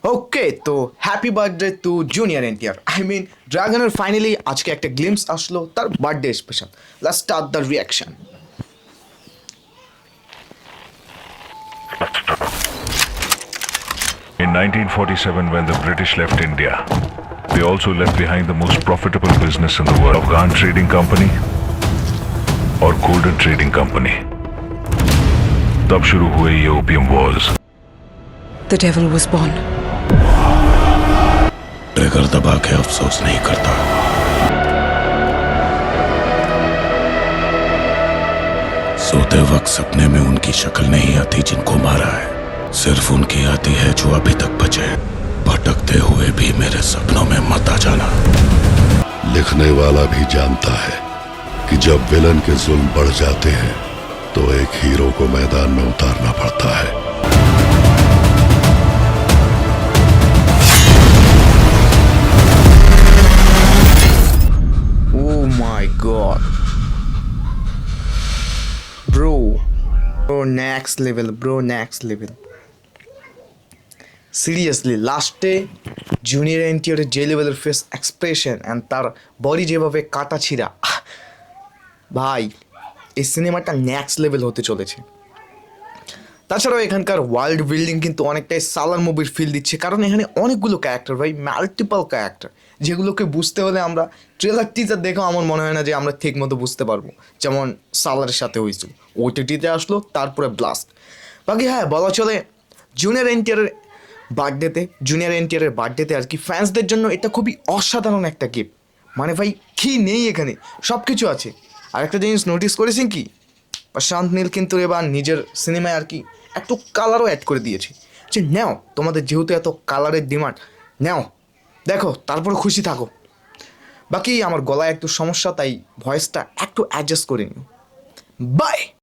ওকে, তো happy birthday to junior NTR. I mean ড্রাগনের finally আজকে একটা গ্লিমস আসলো তার birthday special. Let's start the reaction. In 1947, when the British left India, they also left behind the most profitable business in the world, Afghan Trading Company और Golden Trading Company. तब शुरू हुए ये opium wars. The devil was born. Trigger दबा के अफसोस नहीं करता। सोते वक्त सपने में उनकी शक्ल नहीं आती जिनको मारा है, सिर्फ उनकी आती है जो अभी तक बचे। भटकते हुए भी मेरे सपनों में मत आ जाना। लिखने वाला भी जानता है कि जब विलन के जुल्म बढ़ जाते हैं तो एक हीरो को मैदान में उतारना पड़ता है। Oh my god. Bro, next next level. Seriously লাস্টে জুনিয়র এনটিআরের যে লেভেলের ফেস এক্সপ্রেশন অ্যান্ড তার বডি যেভাবে কাটা ছিঁড়া, ভাই এই সিনেমাটা নেক্সট লেভেল হতে চলেছে। তাছাড়াও এখানকার ওয়ার্ল্ড বিল্ডিং কিন্তু অনেকটাই সালার মুভির ফিল দিচ্ছে, কারণ এখানে অনেকগুলো ক্যারেক্টার, ভাই মাল্টিপল ক্যারেক্টার, যেগুলোকে বুঝতে হলে আমরা ট্রেলার টিজার দেখেও আমার মনে হয় না যে আমরা ঠিক মতো বুঝতে পারবো। যেমন সালারের সাথে হয়েছিল, ওটিটিতে আসলো, তারপরে ব্লাস্ট। বাকি হ্যাঁ, বলা চলে জুনিয়র এনটিআরের বার্থডেতে আর কি ফ্যান্সদের জন্য এটা খুবই অসাধারণ একটা গিফট। মানে ভাই কী নেই এখানে, সব কিছু আছে। আর একটা জিনিস নোটিস করেছেন কি, প্রশান্ত নীল কিন্তু এবার নিজের সিনেমায় আর কি একটু কালারও অ্যাড করে দিয়েছে, যে নাও তোমাদের যেহেতু এত কালারের ডিমান্ড, নাও দেখো, তারপরে খুশি থাকো। বাকি আমার গলায় একটু সমস্যা, তাই ভয়েসটা একটু অ্যাডজাস্ট করে নিও। বাই।